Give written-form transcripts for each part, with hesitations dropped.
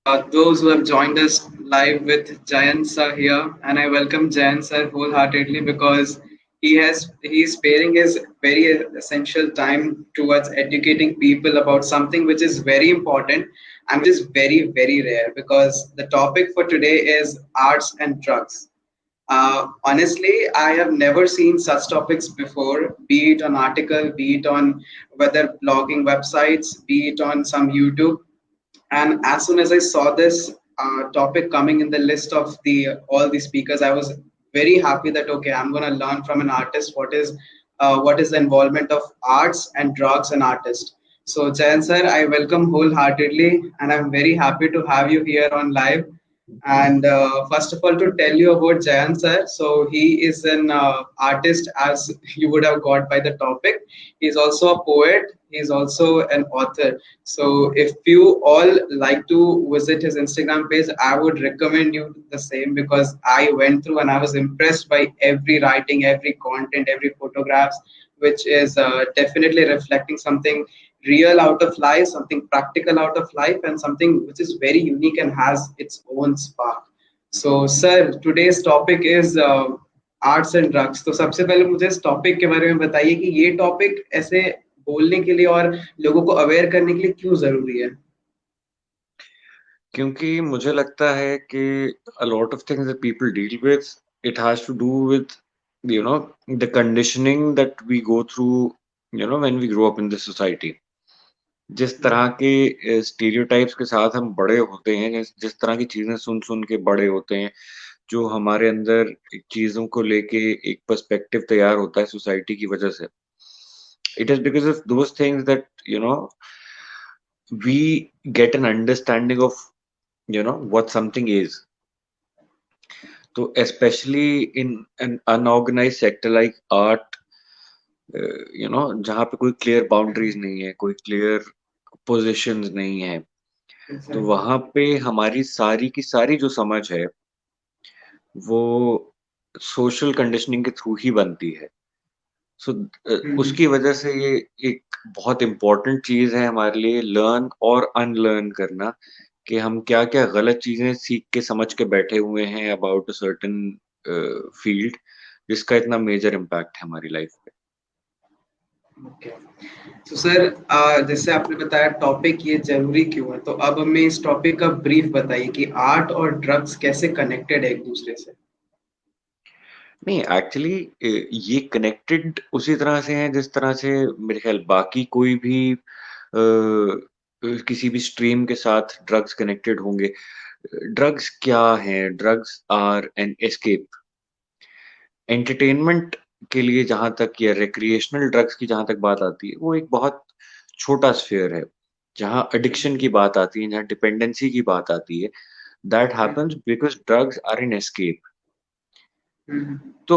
those who have joined us live with Jayan sir here, and I welcome Jayan sir wholeheartedly because he's sparing his very essential time towards educating people about something which is very important and which is very rare because the topic for today is arts and drugs. Honestly, I have never seen such topics before, be it on article, be it on whether blogging websites, be it on some YouTube. And as soon as I saw this topic coming in the list of the all the speakers, I was very happy that okay, I'm going to learn from an artist what is the involvement of arts and drugs and artists. So Jayan sir, I welcome wholeheartedly, and I'm very happy to have you here on live. And first of all, to tell you about Jayan sir, so he is an artist, as you would have got by the topic. He's also a poet. He's also an author. So if you all like to visit his Instagram page, I would recommend you the same because I went through and I was impressed by every writing, every content, every photographs, which is definitely reflecting something real out of life, something practical out of life, and something which is very unique and has its own spark. So, sir, today's topic is arts and drugs. तो सबसे पहले मुझे इस topic के बारे में बताइए कि ये टॉपिक ऐसे बोलने के लिए और लोगों को अवेयर करने के लिए क्यों जरूरी है. क्योंकि मुझे लगता है कि a lot of things that people deal with, it has to do with, the conditioning that we go through, when we grow up in this society. जिस तरह के स्टीरियोटाइप्स के साथ हम बड़े होते हैं, जिस तरह की चीजें सुन सुन के बड़े होते हैं, जो हमारे अंदर चीजों को लेके एक पर्सपेक्टिव तैयार होता है सोसाइटी की वजह से. It is because of those things that, we get an understanding of, what something is. So especially in an unorganized sector like art, जहाँ पे कोई क्लियर बाउंड्रीज नहीं है, कोई क्लियर पोजीशंस नहीं है, तो वहां पे हमारी सारी की सारी जो समझ है वो सोशल कंडीशनिंग के थ्रू ही बनती है. सो उसकी वजह से ये एक बहुत इम्पोर्टेंट चीज है हमारे लिए, लर्न और अनलर्न करना, कि हम क्या क्या गलत चीजें सीख के समझ के बैठे हुए हैं अबाउट अ सर्टेन फील्ड, जिसका इतना मेजर इम्पैक्ट है हमारी लाइफ पे. ओके. तो सर जैसे आपने बताया टॉपिक ये जरूरी क्यों है, तो अब हमें इस टॉपिक का ब्रीफ बताइए कि आर्ट और ड्रग्स कैसे कनेक्टेड है एक दूसरे से. नहीं, एक्चुअली ये कनेक्टेड उसी तरह से हैं जिस तरह से मेरे ख्याल बाकी कोई भी किसी भी स्ट्रीम के साथ ड्रग्स कनेक्टेड होंगे. ड्रग्स क्या हैं? Drugs are an escape. Entertainment के लिए जहां तक, या रिक्रिएशनल ड्रग्स की जहां तक बात आती है, वो एक बहुत छोटा स्फीयर है. जहां एडिक्शन की बात आती है, जहां डिपेंडेंसी की बात आती है, that happens because drugs are an escape. तो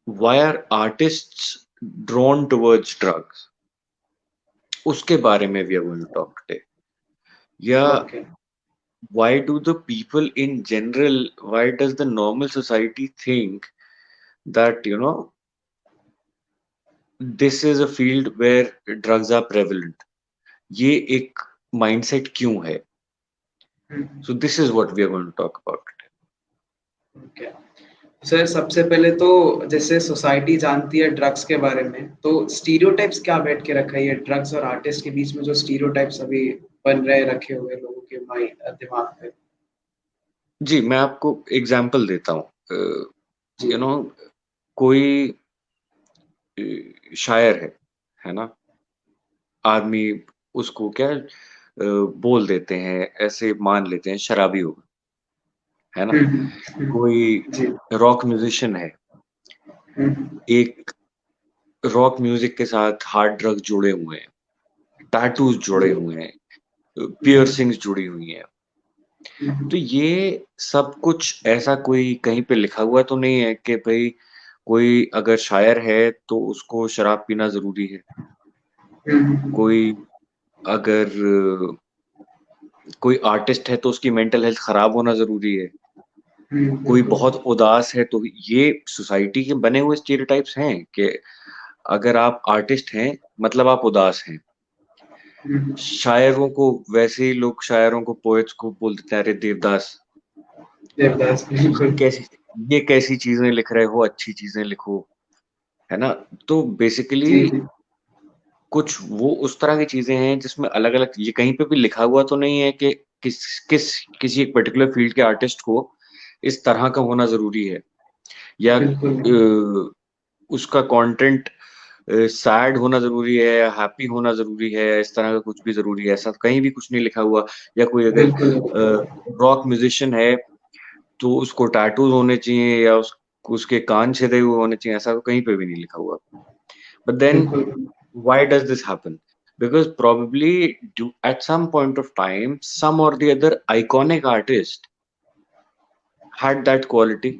why are artists drawn towards drugs? उसके बारे में we are going to talk today. या why do the people in general, why does the normal society think that, this is a field where drugs are prevalent? ये एक mindset क्यों है? So this is what we are going to talk about today. Okay. Sir सबसे पहले तो जैसे society जानती है ड्रग्स के बारे में, तो स्टीरियोटाइप्स क्या बैठ के रखा है ये ड्रग्स और आर्टिस्ट के बीच में, जो स्टीरियोटाइप्स अभी बन रहे रखे हुए लोगों के दिमाग पे. जी, मैं आपको एग्जाम्पल देता हूँ. कोई शायर है ना, आदमी उसको क्या बोल देते हैं, ऐसे मान लेते हैं शराबी होगा, है ना. कोई रॉक म्यूजिशियन है, एक रॉक म्यूजिक के साथ हार्ड ड्रग जुड़े हुए हैं, टैटूज जुड़े हुए हैं, पियर्सिंग्स जुड़ी हुई हैं. तो ये सब कुछ ऐसा कोई कहीं पे लिखा हुआ तो नहीं है कि भाई कोई अगर शायर है तो उसको शराब पीना जरूरी है. कोई अगर कोई आर्टिस्ट है तो उसकी मेंटल हेल्थ खराब होना जरूरी है. कोई बहुत उदास है तो ये सोसाइटी के बने हुए स्टीरियोटाइप्स हैं कि अगर आप आर्टिस्ट हैं मतलब आप उदास हैं. शायरों को वैसे ही लोग शायरों को पोएट्स को बोल देते हैं, अरे देवदास देवदास बिल्कुल। कैसी ये कैसी चीजें लिख रहे हो, अच्छी चीजें लिखो, है ना। तो बेसिकली जी जी कुछ वो उस तरह की चीजें हैं जिसमें अलग अलग, ये कहीं पे भी लिखा हुआ तो नहीं है कि किस किसी एक पर्टिकुलर फील्ड के आर्टिस्ट को इस तरह का होना जरूरी है, या बिल्कुल नहीं। उसका कंटेंट सैड होना जरूरी है या हैप्पी होना जरूरी है, इस तरह का कुछ भी जरूरी है, ऐसा कहीं भी कुछ नहीं लिखा हुआ। या कोई अगर बिल्कुल रॉक म्यूजिशियन है तो उसको टैटूज होने चाहिए या उसके कान छेदे हुए होने चाहिए, ऐसा तो कहीं पे भी नहीं लिखा हुआ। बट देन बिल्कुल why does this happen? Because probably at some point of time, some or the other iconic artist had that quality.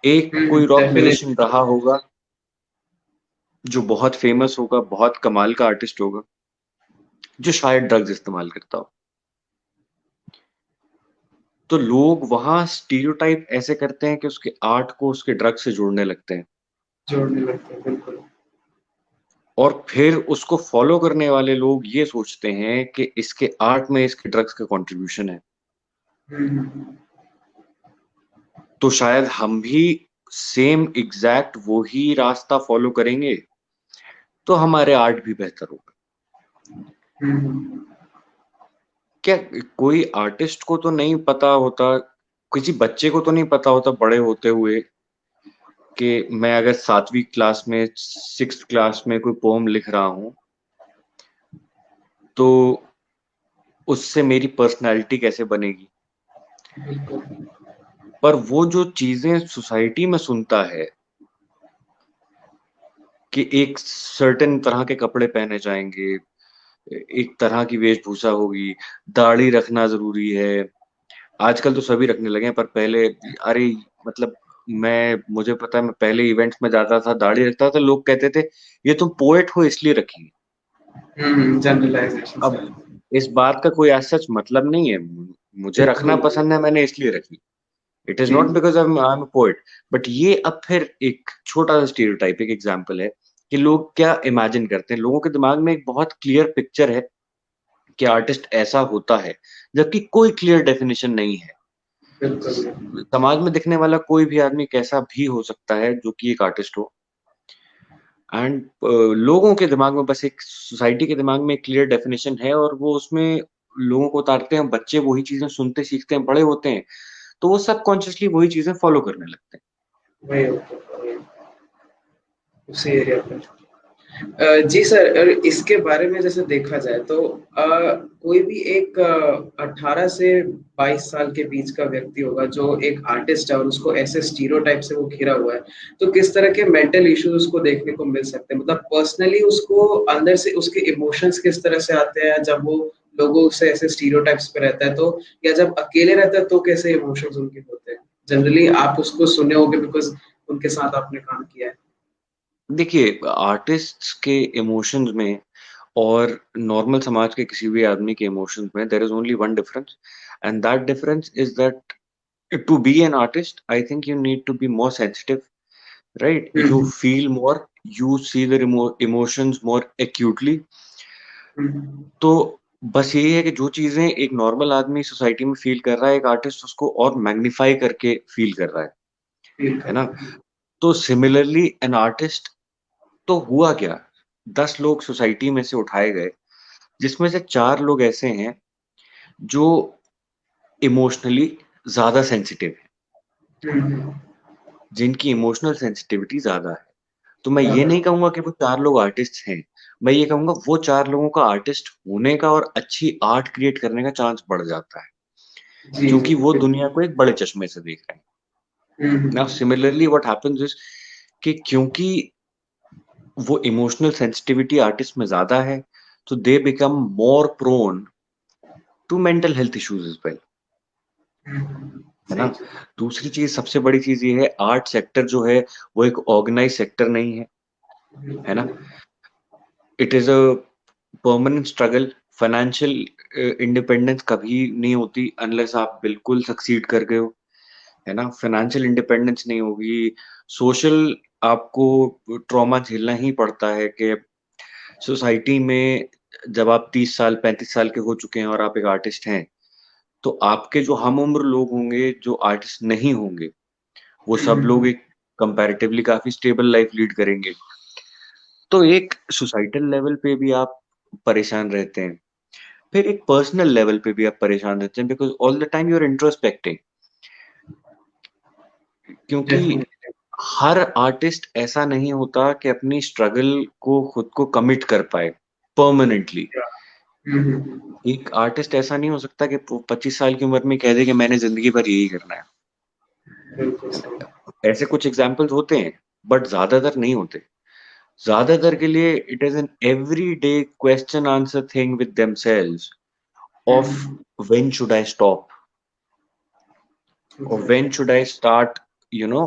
एक कोई रॉक डेफिनेटली। म्यूजिशियन रहा होगा जो बहुत फेमस होगा, बहुत कमाल का आर्टिस्ट होगा, जो शायद ड्रग्स इस्तेमाल करता हो। तो लोग वहां स्टीरियोटाइप ऐसे करते हैं कि उसके आर्ट को उसके ड्रग्स से जोड़ने लगते हैं, जोड़ने लगते हैं बिल्कुल। और फिर उसको फॉलो करने वाले लोग ये सोचते हैं कि इसके आर्ट में इसके ड्रग्स का कंट्रीब्यूशन है, हम्म, तो शायद हम भी सेम एग्जैक्ट वो ही रास्ता फॉलो करेंगे तो हमारे आर्ट भी बेहतर होगा। हम्म, क्या कोई आर्टिस्ट को तो नहीं पता होता, किसी बच्चे को तो नहीं पता होता बड़े होते हुए कि मैं अगर 7वीं क्लास में 6th क्लास में कोई पोम लिख रहा हूं तो उससे मेरी पर्सनैलिटी कैसे बनेगी। बिल्कुल। पर वो जो चीजें सोसाइटी में सुनता है कि एक सर्टेन तरह के कपड़े पहने जाएंगे, एक तरह की वेशभूषा होगी, दाढ़ी रखना जरूरी है। आजकल तो सभी रखने लगे हैं, पर पहले, अरे मतलब मुझे पता है, मैं पहले इवेंट्स में जाता था, दाढ़ी रखता था, लोग कहते थे ये तुम पोएट हो इसलिए रखी। जनरलाइजेशन अब सर। इस बात का कोई ऐसा सच मतलब नहीं है, मुझे रखना बिल्कुल। पसंद है, मैंने इसलिए रखी। इट इज जी नॉट जी because I am a poet. But ये अब फिर एक छोटा सा स्टीरियोटाइप, एक एग्जांपल है कि लोग क्या इमेजिन करते हैं, लोगों के दिमाग में एक बहुत क्लियर पिक्चर है कि आर्टिस्ट ऐसा होता है, जबकि कोई क्लियर डेफिनेशन नहीं है। बिल्कुल। समाज में दिखने वाला कोई भी आदमी कैसा भी हो सकता है जो कि एक आर्टिस्ट हो, एंड लोगों के दिमाग में बस एक, सोसाइटी के दिमाग में एक क्लियर डेफिनेशन है और वो उसमें लोगों को उतारते हैं। बच्चे वही चीजें सुनते सीखते हैं, बड़े होते हैं तो वो सबकॉन्शियसली वही चीजें फॉलो करने लगते वही होता है, उसी एरिया पे। जी सर, और इसके बारे में जैसे देखा जाए तो कोई भी एक 18 से 22 साल के बीच का व्यक्ति होगा जो एक आर्टिस्ट है और उसको ऐसे स्टीरियोटाइप से वो घिरा हुआ है, तो किस तरह के मेंटल इश्यूज उसको देखने को मिल सकते हैं? मतलब पर्सनली उसको अंदर से उसके इमोशंस किस तरह से आते हैं जब वो लोगों से ऐसे स्टीरियोटाइप्स पे रहता है, तो या जब अकेले रहता है तो कैसे इमोशंस उनके होते हैं? जनरली आप उसको सुने होंगे बिकॉज उनके साथ आपने काम किया है। हैं। देखिए, आर्टिस्ट्स के इमोशंस में और नॉर्मल समाज के किसी भी आदमी के इमोशंस में there is only one difference, and that difference is that to be an artist, I think you need to be more sensitive, right? You hmm feel more, you see the emotions more acutely. हम्म तो बस यही है कि जो चीजें एक normal आदमी society में फील कर रहा है, एक आर्टिस्ट उसको और मैग्नीफाई करके फील कर रहा फील है ना। करता है। तो सिमिलरली एन आर्टिस्ट, तो हुआ क्या, 10 लोग सोसाइटी में से उठाए गए जिसमें से 4 लोग ऐसे हैं जो इमोशनली ज्यादा सेंसिटिव हैं, हम्म, जिनकी इमोशनल सेंसिटिविटी ज्यादा है। तो मैं ये ज़्यादा नहीं कहूंगा कि वो 4 लोग आर्टिस्ट हैं, मैं ये कहूंगा वो 4 लोगों का आर्टिस्ट होने का और अच्छी आर्ट क्रिएट करने का चांस बढ़ जाता है, जी जी क्योंकि वो बिल्कुल। दुनिया को एक बड़े चश्मे से देख रहे हैं। Now hmm, similarly what happens is कि क्योंकि वो इमोशनल सेंसिटिविटी आर्टिस्ट में ज्यादा है, तो they become more prone to mental health issues as well, है ना। जी जी दूसरी चीज, सबसे बड़ी चीज ये है, आर्ट सेक्टर जो है वो एक ऑर्गेनाइज सेक्टर नहीं है बिल्कुल ना। It is a permanent struggle. Financial independence कभी नहीं होती अनलेस आप बिल्कुल सक्सीड कर गए हो, है ना। फाइनेंशियल इंडिपेंडेंस नहीं होगी, सोशल आपको ट्रॉमा झेलना ही पड़ता है कि सोसाइटी में जब आप 30 साल 35 साल के हो चुके हैं और आप एक आर्टिस्ट हैं, तो आपके जो हम उम्र लोग होंगे जो आर्टिस्ट नहीं होंगे, वो सब लोग एक कंपैरेटिवली काफी स्टेबल लाइफ लीड करेंगे। तो एक सोसाइटल लेवल पे भी आप परेशान रहते हैं, फिर एक पर्सनल लेवल पे भी आप परेशान रहते हैं, because all the time you are introspecting. क्योंकि डेफिनेटली। हर आर्टिस्ट ऐसा नहीं होता कि अपनी स्ट्रगल को खुद को कमिट कर पाए परमानेंटली। एक आर्टिस्ट ऐसा नहीं हो सकता कि 25 साल की उम्र में कह दे कि मैंने जिंदगी भर यही करना है। बिल्कुल सही। ऐसे कुछ एग्जाम्पल्स होते हैं, बट ज्यादातर नहीं होते। ज्यादातर के लिए it is an every day question answer thing with themselves of when should I stop or when should I start, you know,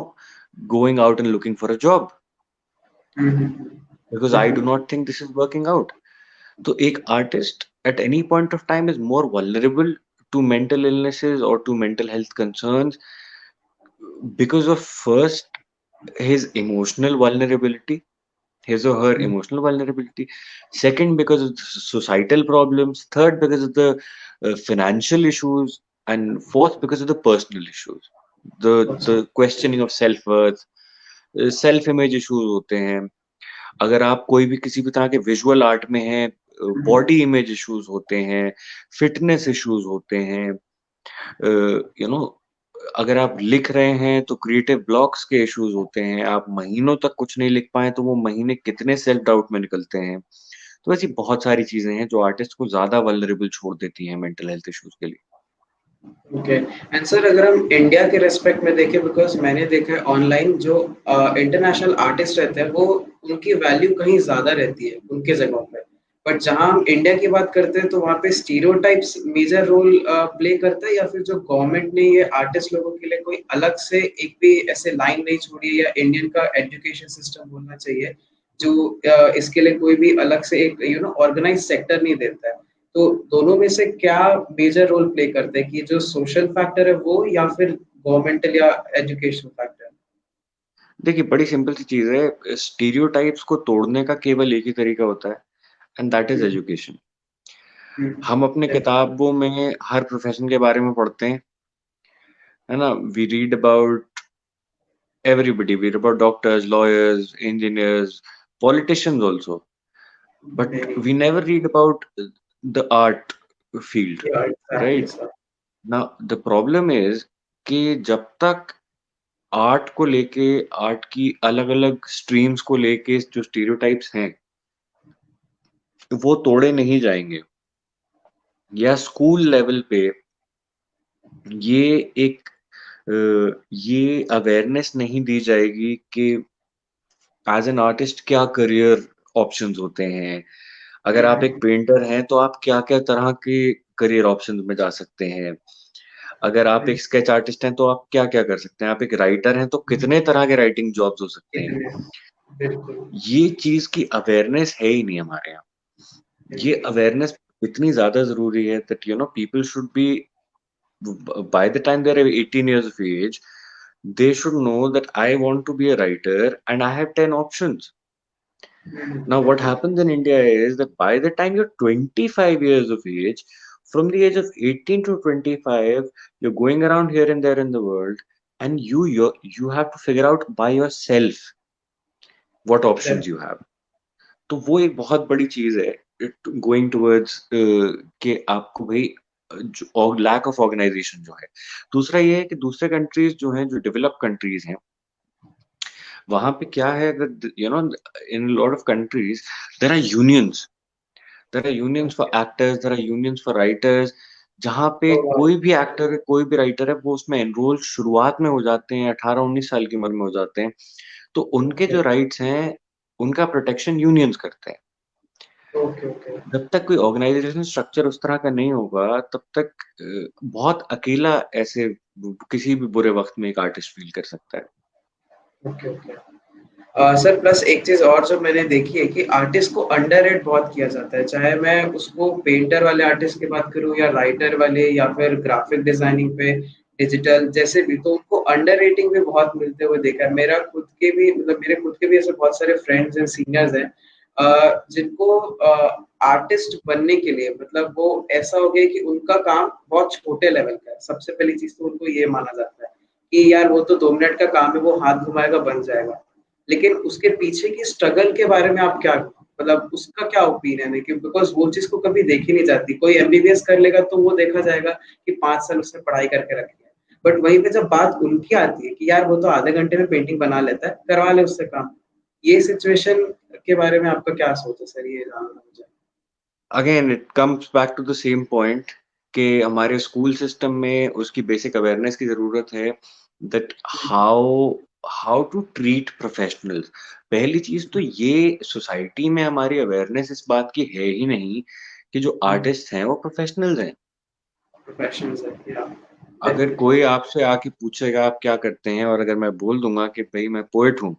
going out and looking for a job because I do not think this is working out. So, एक artist at any point of time is more vulnerable to mental illnesses or to mental health concerns because of first his emotional vulnerability, his or her emotional vulnerability. Second, because of the societal problems. Third, because of the financial issues. And fourth, because of the personal issues. The questioning of self worth, self image issues होते हैं। अगर आप कोई भी किसी भी तरह के विजुअल आर्ट में हैं, बॉडी इमेज इश्यूज होते हैं, फिटनेस इश्यूज होते हैं, यू नो अगर आप लिख रहे हैं तो क्रिएटिव ब्लॉक्स के इश्यूज होते हैं, आप महीनों तक कुछ नहीं लिख पाए तो वो महीने कितने सेल्फ डाउट में निकलते हैं। तो ऐसी बहुत सारी चीजें हैं जो आर्टिस्ट को ज्यादा वल्नरेबल छोड़ देती हैं मेंटल हेल्थ इश्यूज के लिए। ओके। एंड सर अगर हम इंडिया के रेस्पेक्ट में देखें, बिकॉज मैंने देखा है ऑनलाइन जो इंटरनेशनल आर्टिस्ट रहते हैं वो उनकी वैल्यू कहीं ज़्यादा रहती है उनके जगहों पे, बट जहाँ हम इंडिया की बात करते हैं तो वहाँ पे स्टीरियोटाइप्स मेजर रोल प्ले करता है, या फिर जो गवर्नमेंट ने ये आर्टिस्ट लोगों के लिए कोई अलग से एक भी ऐसे लाइन नहीं छोड़ी है, या इंडियन का एजुकेशन सिस्टम होना चाहिए जो इसके लिए कोई भी अलग से एक ऑर्गेनाइज सेक्टर नहीं देता है। तो दोनों में से क्या मेजर रोल प्ले करते हैं, कि जो सोशल फैक्टर है वो, या फिर गवर्नमेंटल या एजुकेशन फैक्टर? देखिए, बड़ी सिंपल सी चीज है, स्टीरियोटाइप्स को तोड़ने का केवल एक ही तरीका होता है, एंड दैट इज एजुकेशन। हम अपने किताबों में हर प्रोफेशन के बारे में पढ़ते हैं, है ना। We read about everybody, we read about doctors, lawyers, engineers, politicians also, but we never read about the art field, right? Now the problem is कि जब तक आर्ट को लेके, आर्ट की अलग अलग स्ट्रीम्स को लेके जो स्टीरियोटाइप्स हैं वो तोड़े नहीं जाएंगे, या स्कूल लेवल पे ये एक ये अवेयरनेस नहीं दी जाएगी कि एज एन आर्टिस्ट क्या करियर ऑप्शंस होते हैं। अगर आप एक पेंटर हैं तो आप क्या क्या तरह के करियर ऑप्शंस में जा सकते हैं। अगर आप एक स्केच आर्टिस्ट हैं तो आप क्या क्या कर सकते हैं। आप एक राइटर हैं तो कितने तरह के राइटिंग जॉब्स हो सकते हैं। ये चीज की अवेयरनेस है ही नहीं हमारे यहाँ। ये अवेयरनेस इतनी ज्यादा जरूरी है that you know people should be, by the time they're 18 years of age, they should know that I want to be a writer and I have 10 options. Now, what happens in India is that by the time you're 25 years of age, from the age of 18 to 25, you're going around here and there in the world, and you have to figure out by yourself what options you have. तो वो एक बहुत बड़ी चीज है, going towards कि आपको भाई लैक ऑफ ऑर्गेनाइजेशन जो है। दूसरा ये है कि दूसरे कंट्रीज जो हैं, जो डेवलप कंट्रीज हैं, वहां पे क्या है, you know in lot of countries there are unions, for actors, there are unions for writers, जहाँ पे कोई भी एक्टर है, कोई भी राइटर है, वो उसमें एनरोल शुरुआत में हो जाते हैं, 18-19 साल की उम्र में हो जाते हैं। तो उनके जो राइट्स हैं उनका प्रोटेक्शन यूनियंस करते हैं। जब तक कोई ऑर्गेनाइजेशन स्ट्रक्चर उस तरह का नहीं होगा तब तक बहुत अकेला ऐसे किसी भी बुरे वक्त में एक आर्टिस्ट फील कर सकता है। सर प्लस एक चीज और जो मैंने देखी है कि आर्टिस्ट को अंडररेट बहुत किया जाता है, चाहे मैं उसको पेंटर वाले आर्टिस्ट की बात करूं या राइटर वाले या फिर ग्राफिक डिजाइनिंग पे डिजिटल जैसे भी, तो उनको अंडर रेटिंग भी बहुत मिलते हुए देखा है। मेरा खुद के भी मतलब मेरे खुद के भी ऐसे बहुत सारे फ्रेंड्स हैं, सीनियर्स हैं जिनको आर्टिस्ट बनने के लिए मतलब वो ऐसा हो गया कि उनका काम बहुत छोटे लेवल का है। सबसे पहली चीज़ तो उनको ये माना जाता है कि यार वो तो 2 मिनट का काम है, वो हाथ घुमाएगा बन जाएगा। लेकिन उसके पीछे की स्ट्रगल के बारे में आप क्या मतलब उसका क्या ओपिनियन है कि बिकॉज़ वो चीज़ को कभी देखी नहीं जाती। कोई एमबीबीएस कर लेगा तो वो देखा जाएगा कि 5 साल उसने पढ़ाई करके रखी है। बट वहीं पे जब बात उनकी आती है कि यार वो तो आधे घंटे में पेंटिंग बना लेता है, करवा ले उससे काम। ये सिचुएशन के बारे में आपका क्या सोच है सर? ये जानना मुझे। Again it comes back to the same point कि हमारे स्कूल सिस्टम में उसकी बेसिक अवेयरनेस की ज़रूरत है that how how to treat professionals. पहली चीज़ तो ये सोसाइटी में हमारी अवेयरनेस इस बात की है ही नहीं कि जो आर्टिस्ट हैं वो प्रोफेशनल्स हैं। प्रोफेशनल्स है या अगर डेफिनिटली। कोई आपसे आके पूछेगा आप क्या करते हैं और अगर मैं बोल दूंगा कि भाई मैं पोएट हूँ,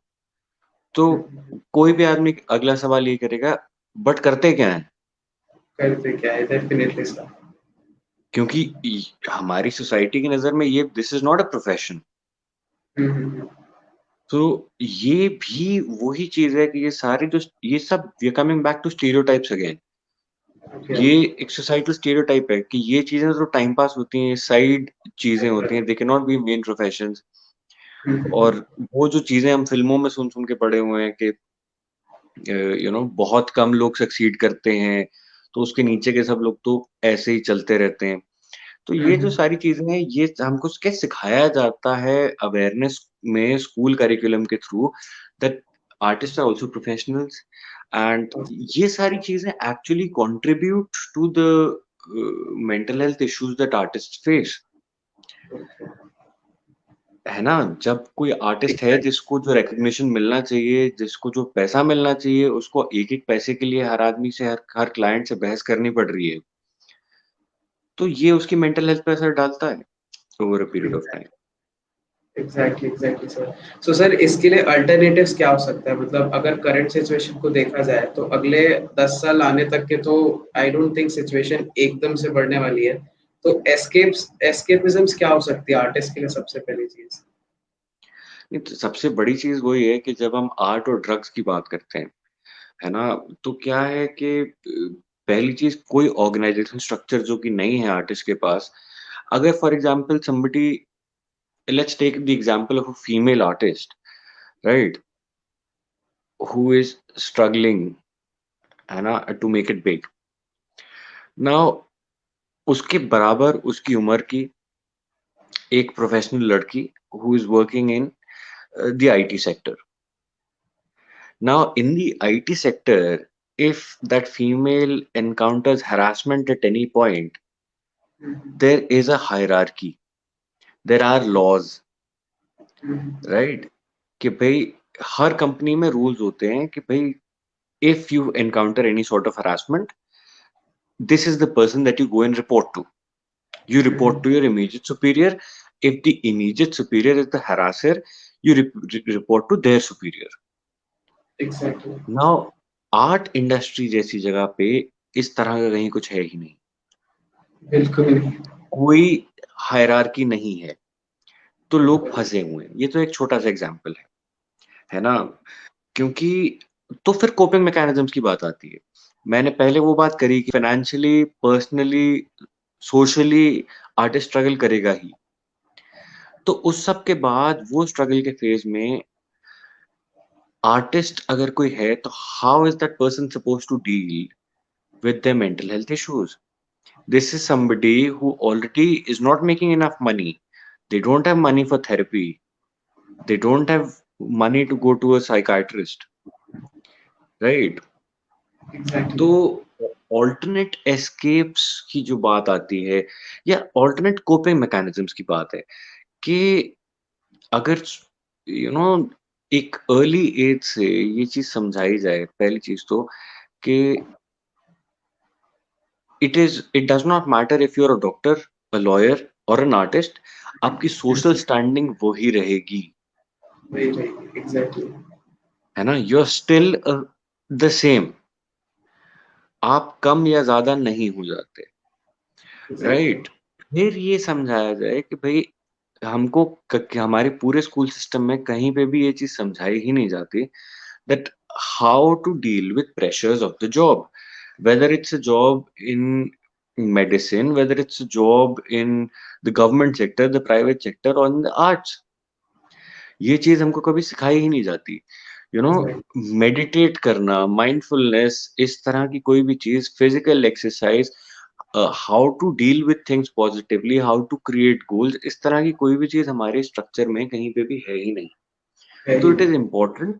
तो कोई भी आदमी अगला सवाल ये करेगा बट करते क्या हैं? करते क्या है डेफिनिटली सर। क्योंकि हमारी सोसाइटी की नजर में ये this is not a profession. हुँ, हुँ, हुँ। तो ये भी वही चीज है कि ये सारे जो ये सब we are coming back to stereotypes again. Okay. ये एक सोसाइटल स्टीरियोटाइप है कि ये चीजें तो टाइम पास होती हैं, साइड चीजें होती हैं, they can not be main profession. हुँ, हुँ, और हुँ। वो जो चीजें हम फिल्मों में सुन सुन के पड़े हुए हैं कि बहुत कम लोग सक्सीड करते हैं, तो उसके नीचे के सब लोग तो ऐसे ही चलते रहते हैं। तो हुँ, ये जो हुँ। सारी चीजें हैं ये हमको क्या सिखाया जाता है अवेयरनेस में स्कूल करिकुलम के through that artist are also professionals and ये सारी चीजें actually contribute to the mental health issues that artist face. Okay. है ना? जब कोई आर्टिस्ट है एग्ज़ैक्टली। जिसको जो रिकॉग्निशन मिलना चाहिए, जिसको जो पैसा मिलना चाहिए, उसको एक-एक पैसे के लिए हर आदमी से हर क्लाइंट से बहस करनी पड़ रही है। तो ये उसकी मेंटल हेल्थ पे असर डालता है over a period of time. Exactly sir. So sir इसके लिए अल्टरनेटिव्स क्या हो सकता है? मतलब अगर करंट सिचुएशन को देखा जाए तो अगले 10 साल आने तक के तो आई डोंट थिंक सिचुएशन एकदम से बढ़ने वाली है। तो एस्केपिज़म्स क्या हो सकती है आर्टिस्ट के लिए सबसे पहली चीज़? नहीं तो सबसे बड़ी चीज़ वही है कि जब हम आर्ट और ड्रग्स की बात करते हैं, है ना? तो क्या है कि पहली चीज़ कोई ऑर्गनाइज़ेशन स्ट्रक्चर जो कि नहीं है आर्टिस्ट के पास, अगर for example somebody let's take the example of a female artist, right? Who is struggling, है ना? To make it big. Now उसके बराबर उसकी उम्र की एक प्रोफेशनल लड़की who is working in the IT sector. Now, in the IT sector, if that female encounters harassment at any point, hmm, hmm. there is a hierarchy. There are laws, hmm, hmm. right? कि भाई हर company में rules होते हैं कि भाई if you encounter any sort of harassment, this is the person that you go and report to. You hmm, report to hmm. your immediate superior. If the immediate superior is the harasser, you report to their superior. Exactly. Now art industry जैसी जगह पे इस तरह का कहीं कुछ है ही नहीं। बिल्कुल नहीं। कोई हायरार्की नहीं है, तो लोग बिल्कुल। फँसे हुए हैं। ये तो एक छोटा-सा एग्ज़ाम्पल है ना? क्योंकि तो फिर कोपिंग मैकेनिज़्म्स की बात आती है। मैंने पहले वो बात करी कि financially, personally, socially artist struggle करेगा ही। तो उस सब के बाद वो स्ट्रगल के फेज़ में आर्टिस्ट अगर कोई है तो how is that person supposed to deal with their mental health issues? This is somebody who already is not making enough money. They don't have money for therapy. They don't have money to go to a psychiatrist, right? Exactly. तो alternate escapes की जो बात आती है या alternate coping mechanisms की बात है कि अगर यू नो एक अर्ली एज से ये चीज समझाई जाए पहली चीज तो कि it does not matter if you are a doctor, a lawyer और एन आर्टिस्ट, आपकी सोशल बिल्कुल, स्टैंडिंग वही रहेगी, वही रहेगी, एग्ज़ैक्टली। है ना? You are still the same, आप कम या ज्यादा नहीं हो जाते, एग्ज़ैक्टली। राइट? फिर ये समझाया जाए कि भाई हमको कि हमारे पूरे स्कूल सिस्टम में कहीं पे भी ये चीज समझाई ही नहीं जाती that how to deal with pressures of the job, whether it's a job in medicine, whether it's a job in the government sector, the private sector, or in the arts. ये चीज हमको कभी सिखाई ही नहीं जाती, यू नो। Exactly. मेडिटेट करना, mindfulness, इस तरह की कोई भी चीज, physical exercise, how to deal with things positively, how to create goals, इस तरह की कोई भी चीज हमारे स्ट्रक्चर में कहीं पे भी है ही नहीं। तो Very. It is important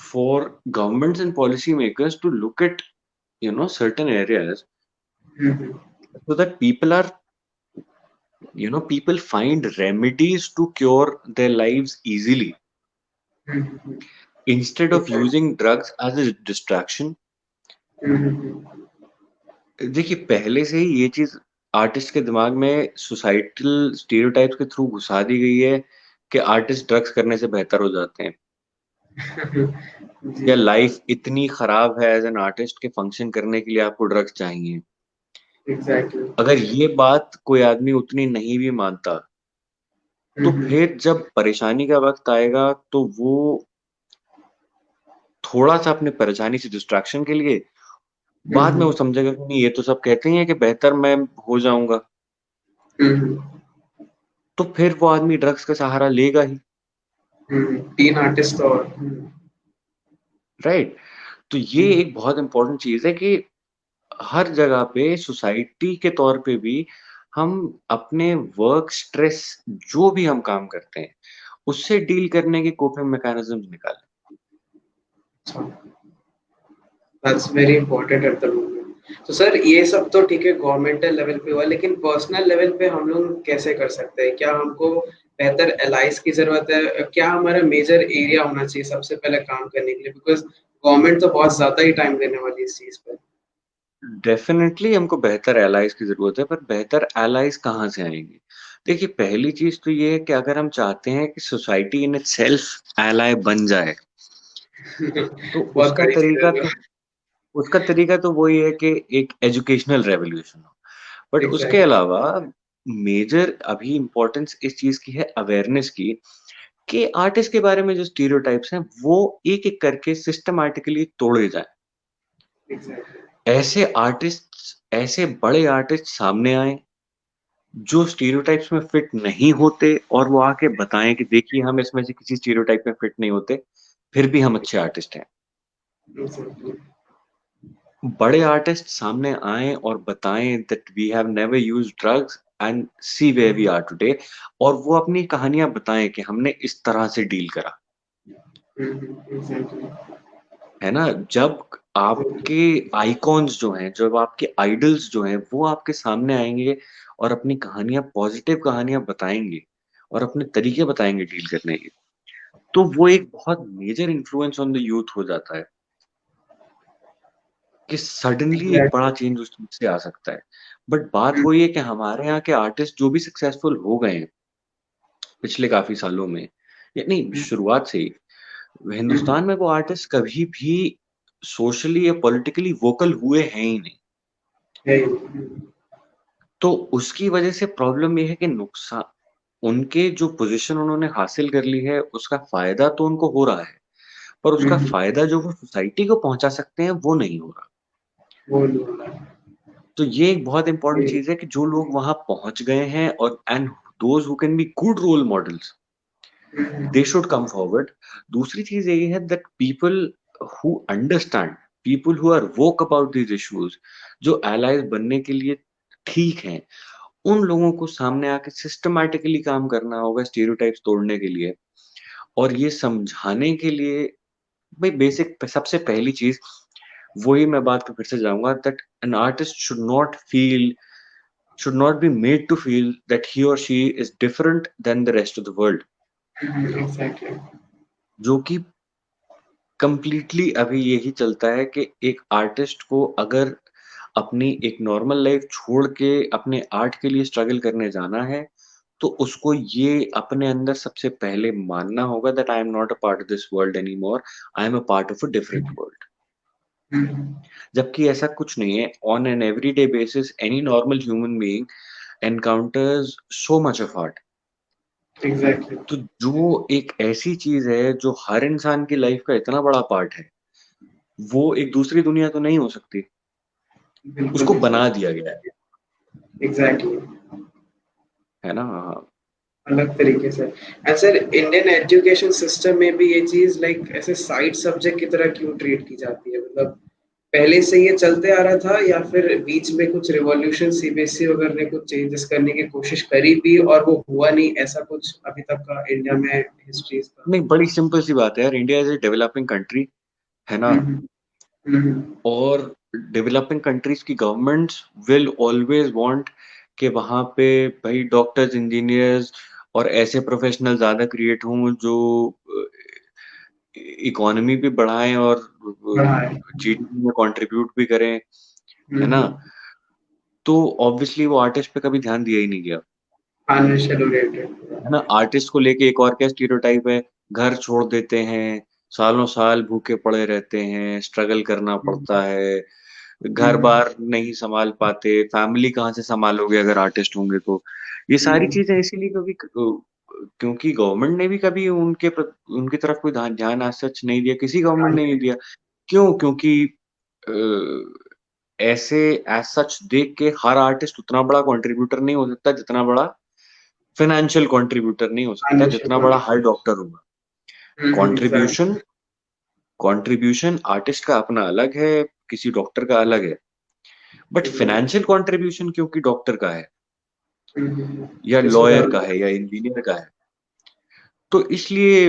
for governments and policymakers to look at, certain areas, Mhm. so that people are, people find remedies to cure their lives easily Mhm. instead of Exactly. using drugs as a distraction. Mhm. देखिए, पहले से ही ये चीज artist के दिमाग में societal stereotypes के through घुसा दी गई है कि आर्टिस्ट ड्रग्स करने से बेहतर हो जाते हैं, या जी. लाइफ इतनी खराब है एज एन आर्टिस्ट के फंक्शन करने के लिए आपको ड्रग्स चाहिए। Exactly. अगर ये बात कोई आदमी उतनी नहीं भी मानता, तो Mhm. फिर जब परेशानी का वक्त आएगा तो वो थोड़ा सा अपने परेशानी से डिस्ट्रैक्शन के लिए बाद में वो Mhm. समझेगा कि नहीं, ये तो सब कहते ही हैं कि बेहतर मैं हो जाऊंगा, Mhm. तो फिर वो आदमी ड्रग्स का सहारा लेगा ही। टीन आर्टिस्ट और राइट। तो ये हम्म, एक बहुत इंपॉर्टेंट चीज है कि हर जगह पे सोसाइटी के तौर पे भी हम अपने वर्क स्ट्रेस, जो भी हम काम करते हैं, उससे डील करने के कोपिंग मैकेनिज्म निकालें। अच्छा, that's very important at the moment. तो सर ये सब तो ठीक है गवर्नमेंटल लेवल पे हुआ, लेकिन पर्सनल लेवल पे हम लोग कैसे कर सकते हैं? क्या हमको बेहतर एलाइज की जरूरत है? क्या हमारा मेजर एरिया होना चाहिए सबसे पहले काम करने के लिए? बिकॉज गवर्नमेंट तो बहुत ज्यादा ही टाइम देने वाली है इस चीज पे। डेफिनेटली हमको बेहतर एलाइज की जरूरत है, पर बेहतर एलाइज कहाँ से आएंगे? देखिए, पहली चीज तो ये है कि अगर हम चाहते हैं कि सोसाइटी इन सेल्फ एलाई बन जाए, तो बहुत बड़ी चीज है तो। उसका तरीका तो वही है कि एक एजुकेशनल रेवोल्यूशन हो। बट उसके एग्जैक्टली। अलावा मेजर अभी इम्पोर्टेंस इस चीज की है, अवेयरनेस की, कि आर्टिस्ट के बारे में जो स्टीरियोटाइप्स हैं वो एक एक करके सिस्टमैटिकली तोड़े जाएं। एग्जैक्टली। ऐसे आर्टिस्ट, ऐसे बड़े आर्टिस्ट सामने आए जो स्टीरियोटाइप्स में फिट नहीं होते, और वो आके बताएं कि देखिए हम इसमें से किसी स्टीरियोटाइप में फिट नहीं होते, फिर भी हम अच्छे आर्टिस्ट हैं। एग्जैक्टली। बड़े आर्टिस्ट सामने आए और बताएं that we have never used drugs and see where we are today, और वो अपनी कहानियां बताएं कि हमने इस तरह से डील करा। एग्जैक्टली। है ना? जब आपके आइकॉन्स जो हैं, जब आपके आइडल्स जो हैं, वो आपके सामने आएंगे और अपनी कहानियां, पॉजिटिव कहानियां बताएंगे और अपने तरीके बताएंगे डील करने के, तो वो एक बहुत major influence on the youth हो जाता है कि सडनली एक बड़ा एग्जैक्टली। चेंज उस चीज से आ सकता है। बट बात वही है कि हमारे यहाँ के आर्टिस्ट जो भी सक्सेसफुल हो गए हैं पिछले काफी सालों में, या नहीं शुरुआत से ही, हिंदुस्तान में वो आर्टिस्ट कभी भी सोशली या पॉलिटिकली वोकल हुए हैं ही नहीं। तो उसकी वजह से प्रॉब्लम ये है कि नुकसान, उनके जो पोजीशन उन्होंने हासिल कर ली है उसका फायदा तो उनको हो रहा है, पर उसका फायदा जो वो सोसाइटी को पहुंचा सकते हैं वो नहीं हो रहा। वो नहीं हो रहा तो ये एक बहुत इंपॉर्टेंट है। चीज है कि जो लोग वहां पहुंच गए हैं, और and those who can be good role models, they should come forward. दूसरी चीज ये है that people who understand, people who are woke about these issues, जो एलाइज बनने के लिए ठीक हैं, उन लोगों को सामने आके सिस्टमैटिकली काम करना होगा स्टीरियोटाइप्स तोड़ने के लिए, और ये समझाने के लिए, भाई बेसिक सबसे पहली चीज वही मैं बात पे फिर से जाऊंगा, that an artist should not be made to feel that he or she is different than the rest of the world, exactly. जो कि कंप्लीटली अभी यही चलता है कि एक आर्टिस्ट को अगर अपनी एक नॉर्मल लाइफ छोड़ के अपने आर्ट के लिए स्ट्रगल करने जाना है, तो उसको ये अपने अंदर सबसे पहले मानना होगा that I am not a part of this world any more, I am a part of a different world. जबकि ऐसा कुछ नहीं है। On an everyday basis any normal human being encounters so much of art. Exactly. तो जो एक ऐसी चीज है जो हर इंसान की लाइफ का इतना बड़ा पार्ट है, वो एक दूसरी दुनिया तो नहीं हो सकती, बिल्कुल उसको नहीं बना सर। दिया गया एग्जैक्टली। है ना? हाँ। अलग तरीके से। And sir Indian education system में भी ये चीज लाइक ऐसे साइड सब्जेक्ट की तरह क्यों ट्रीट की जाती है, मतलब पहले से ये चलते आ रहा था या फिर बीच में कुछ रिवॉल्यूशन सीबीएसई वगैरह ने कुछ चेंजेस करने की कोशिश करी भी और वो हुआ नहीं, ऐसा कुछ अभी तक का इंडिया में हिस्ट्रीज का? नहीं, बड़ी सिंपल सी बात है यार, India is a developing country, है ना? हम्म। हम्म। और डेवलपिंग कंट्रीज की गवर्नमेंट्स विल ऑलवेज वांट कि वहां पे भाई डॉक्टर्स, इंजीनियर्स और ऐसे प्रोफेशनल ज्यादा क्रिएट हों जो इकोनॉमी भी बढ़ाएं और बढ़ा है। जीडीपी में कंट्रीब्यूट भी करें, है ना? हम्म। तो ऑब्वियसली वो आर्टिस्ट पे कभी ध्यान दिया ही नहीं गया, फाइनेंशियल ओरिएंटेड। है ना? आर्टिस्ट को लेके एक और क्या स्टीरियोटाइप है, घर छोड़ देते हैं, सालों साल भूखे पड़े रहते हैं, स्ट्रगल करना पड़ता है, घर बार नहीं संभाल पाते, फैमिली कहाँ से संभालोगे अगर आर्टिस्ट होंगे तो। ये सारी चीजें इसीलिए कभी क्योंकि गवर्नमेंट ने भी कभी उनकी तरफ कोई ध्यान आज सच नहीं दिया, किसी गवर्नमेंट ने नहीं दिया। क्यों? क्योंकि ऐसे एज सच देख के हर आर्टिस्ट उतना बड़ा कंट्रीब्यूटर नहीं हो सकता जितना बड़ा फाइनेंशियल कंट्रीब्यूटर नहीं हो सकता फाइनेंशियल जितना बड़ा हर कंट्रीब्यूशन। डॉक्टर होगा। कंट्रीब्यूशन कंट्रीब्यूशन आर्टिस्ट का अपना अलग है, किसी डॉक्टर का अलग है, बट फाइनेंशियल कंट्रीब्यूशन क्योंकि डॉक्टर का है या इसको लॉयर ज्यादा। का है या इंजीनियर का है, तो इसलिए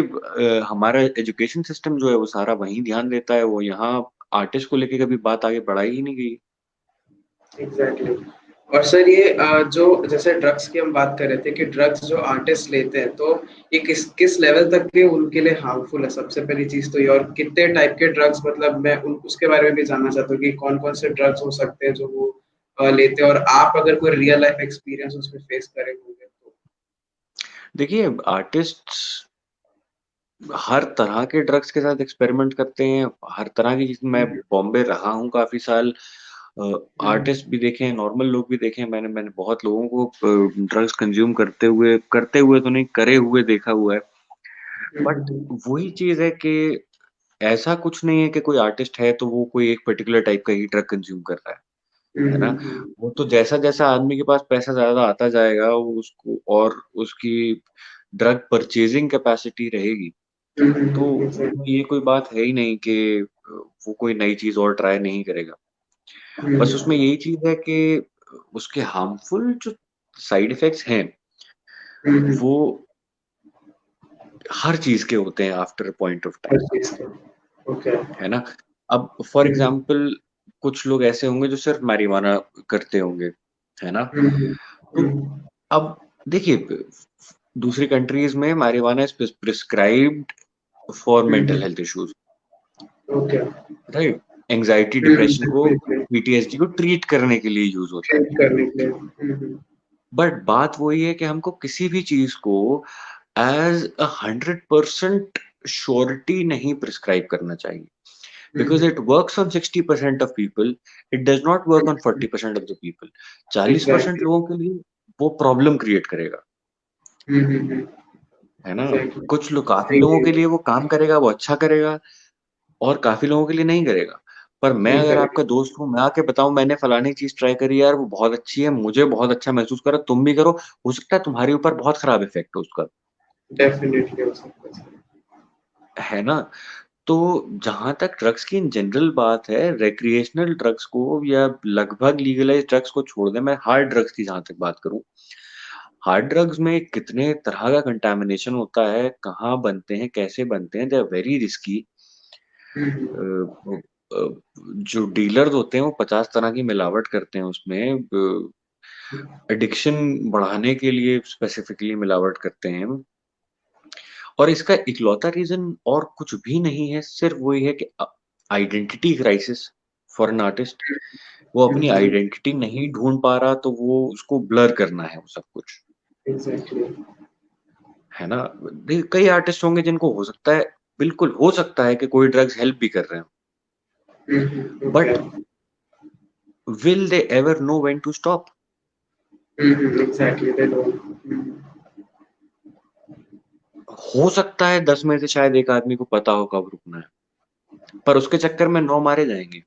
हमारा एजुकेशन सिस्टम जो है वो सारा वहीं ध्यान देता है, वो यहाँ आर्टिस्ट को लेके कभी बात आगे बढ़ाई ही नहीं गई। एग्जैक्टली। और सर ये जो जैसे ड्रग्स की हम बात कर रहे थे कि ड्रग्स जो आर्टिस्ट लेते हैं तो ये किस किस लेवल तक के उनके लिए हार्मफुल है, सबसे पहली चीज तो ये, और कितने टाइप के ड्रग्स, मतलब मैं उसके बारे में भी जानना चाहता हूँ कि कौन कौन से ड्रग्स हो सकते हैं जो वो लेते हैं, और आप अगर कोई रियल लाइफ एक्सपीरियंस उसमें फेस करे होंगे तो। देखिए, आर्टिस्ट हर तरह के ड्रग्स के साथ एक्सपेरिमेंट करते हैं, हर तरह की चीज। मैं हम्म। बॉम्बे रहा हूँ काफी साल, हम्म। आर्टिस्ट भी देखे हैं, नॉर्मल लोग भी देखे हैं, मैंने मैंने बहुत लोगों को ड्रग्स कंज्यूम करते हुए तो नहीं, करे हुए देखा हुआ है। बट हम्म। वही चीज है कि ऐसा कुछ नहीं है कि कोई आर्टिस्ट है तो वो कोई एक पर्टिकुलर टाइप का ही ड्रग कंज्यूम कर रहा है ना? वो तो जैसा जैसा आदमी के पास पैसा ज्यादा आता जाएगा वो उसको और उसकी ड्रग परचेजिंग कैपेसिटी रहेगी, तो उसमें ये कोई बात है ही नहीं कि वो कोई नई चीज और ट्राई नहीं करेगा। बस उसमें यही चीज है कि उसके हार्मफुल जो साइड इफेक्ट्स हैं वो हर चीज के होते हैं आफ्टर पॉइंट ऑफ टाइम, हर चीज का। ओके। है ना? अब फॉर एग्जाम्पल कुछ लोग ऐसे होंगे जो सिर्फ मैरिवाना करते होंगे, है ना? तो अब देखिए, दूसरी कंट्रीज में marijuana is prescribed for mental health issues, okay. Right? Anxiety, depression को, बिल्कुल। पीटीएसडी को ट्रीट करने के लिए यूज होता है। चेंज करने के लिए। बट बात वही है कि हमको किसी भी चीज को एज 100% श्योरिटी नहीं प्रिस्क्राइब करना चाहिए, because it works on 60% of people, it does not work on 40% of the people। 40% exactly. लोगों के लिए वो प्रॉब्लम क्रिएट करेगा, है ना? एग्जैक्टली। कुछ लोग, काफी नहीं लोगों नहीं, के लिए वो काम करेगा, वो अच्छा करेगा, और काफी लोगों के लिए नहीं करेगा। पर मैं नहीं अगर आपका करेगा। दोस्त हूँ, मैं आके बताऊं मैंने फलानी चीज ट्राई करी यार, वो बहुत अच्छी है, मुझे बहुत अच्छा महसूस करा, तुम भी करो, हो सकता है तुम्हारे ऊपर बहुत खराब इफेक्ट हो उसका, डेफिनेटली हो सकता है सर। है ना? तो जहां तक ड्रग्स की इन जनरल बात है, रिक्रिएशनल ड्रग्स को या लगभग लीगलाइज ड्रग्स को छोड़ दें, मैं हार्ड ड्रग्स की जहां तक बात करूं, हार्ड ड्रग्स में कितने तरह का कंटामिनेशन होता है, कहाँ बनते हैं, कैसे बनते हैं, दे आर वेरी रिस्की। जो डीलर्स होते हैं वो 50 तरह की मिलावट करते हैं उसमें, एडिक्शन बढ़ाने के लिए स्पेसिफिकली मिलावट करते हैं, और इसका इकलौता रीजन और कुछ भी नहीं है, सिर्फ वही है कि identity crisis for an artist. वो अपनी आइडेंटिटी नहीं ढूंढ पा रहा तो वो उसको ब्लर करना है वो सब कुछ, एग्जैक्टली। है ना? कई आर्टिस्ट होंगे जिनको हो सकता है, बिल्कुल हो सकता है कि कोई ड्रग्स हेल्प भी कर रहे हो, okay. But will they ever know when to stop? Exactly, they don't. हो सकता है 10 में से शायद एक आदमी को पता हो कब रुकना है, पर उसके चक्कर में 9 मारे जाएंगे।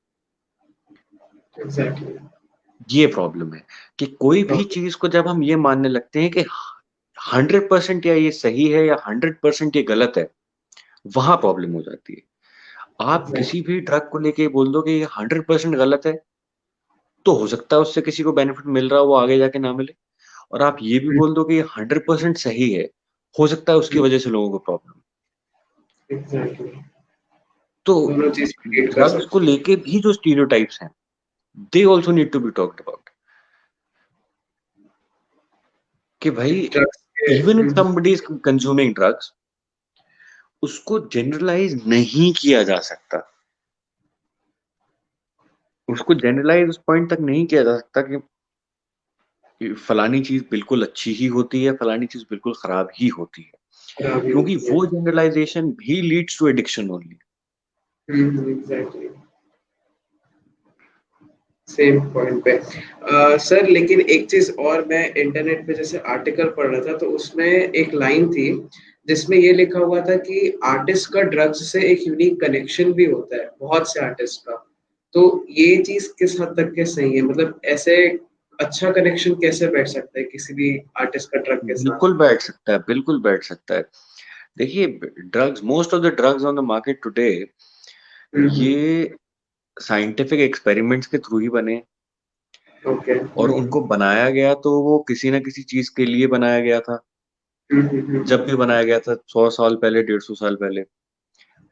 एग्जैक्टली। ये प्रॉब्लम है कि कोई भी चीज को जब हम ये मानने लगते हैं कि 100% या ये सही है या 100% ये गलत है, वहां प्रॉब्लम हो जाती है। आप किसी एग्जैक्टली। भी ड्रग को लेके बोल दो कि ये 100% गलत है, तो हो सकता है उससे किसी को बेनिफिट मिल रहा हो, वो आगे जाके ना मिले। और आप ये भी बोल दो कि ये 100% सही है, हो सकता है उसकी वजह से लोगों को प्रॉब्लम। एग्जैक्टली। तो दोनों चीज रिलेट कर ड्रग्स को सकते हैं। लेके भी जो स्टीरियोटाइप्स हैं, they also need to be talked about. कि भाई ड्रग्स के even if somebody is consuming drugs, उसको जनरलाइज नहीं किया जा सकता। उसको जनरलाइज उस पॉइंट तक नहीं किया जा सकता कि फलानी चीज बिल्कुल अच्छी ही होती है, फलानी चीज बिल्कुल खराब ही होती है, खराबी क्योंकि होती है। वो जनरलाइजेशन भी leads to addiction only. Exactly. Same point पे। सर लेकिन एक चीज और, मैं इंटरनेट पे जैसे आर्टिकल पढ़ रहा था तो उसमें एक लाइन थी जिसमें ये लिखा हुआ था कि आर्टिस्ट का ड्रग्स से एक यूनिक कनेक्शन भी होता है बहुत से आर्टिस्ट का। तो ये चीज किस हद तक के सही है, मतलब ऐसे अच्छा कनेक्शन कैसे बैठ सकता है किसी भी आर्टिस्ट का ड्रग के साथ? बिल्कुल बैठ सकता है, बिल्कुल बैठ सकता है। देखिए, drugs, most of the drugs on the market today, hmm. ये साइंटिफिक एक्सपेरिमेंट्स के थ्रू ही बने। ओके। और उनको बनाया गया तो वो किसी ना किसी चीज के लिए बनाया गया था। जब भी बनाया गया था 100 साल पहले, 150 साल पहले,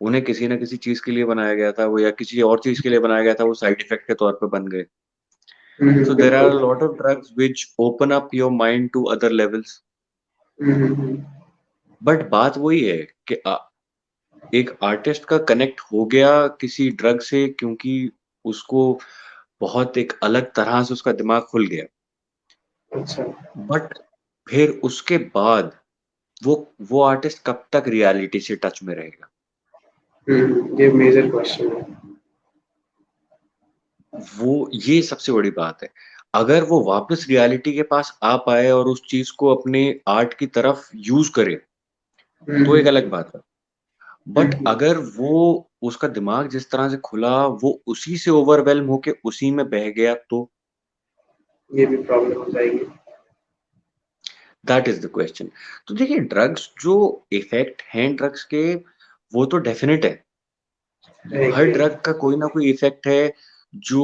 उन्हें किसी ना किसी चीज के लिए बनाया गया था वो, या किसी और चीज के लिए बनाया गया था, वो साइड इफेक्ट के तौर पे बन गए। सो देर आर बिल्कुल। Lot of drugs which open up your mind to other levels. Hmm. But बात वही है कि एक आर्टिस्ट का कनेक्ट हो गया किसी ड्रग से क्योंकि उसको बहुत एक अलग तरह से उसका दिमाग खुल गया। अच्छा। बट फिर उसके बाद वो वो आर्टिस्ट कब तक रियलिटी से टच में रहेगा? ये मेजर क्वेश्चन है। वो ये सबसे बड़ी बात है। अगर वो वापस रियलिटी के पास आ पाए और उस चीज को अपने आर्ट की तरफ यूज करे, तो एक अलग हम्म। बात है। बट हम्म। अगर वो, उसका दिमाग जिस तरह से खुला, वो उसी से ओवरवेल्म होके उसी में बह गया, तो ये भी प्रॉब्लम हो जाएगी। That is the question. तो देखिए, ड्रग्स जो इफेक्ट हैं ड्रग्स के, वो तो डेफिनेट है। हर एग्री। ड्रग का कोई ना कोई इफेक्ट है जो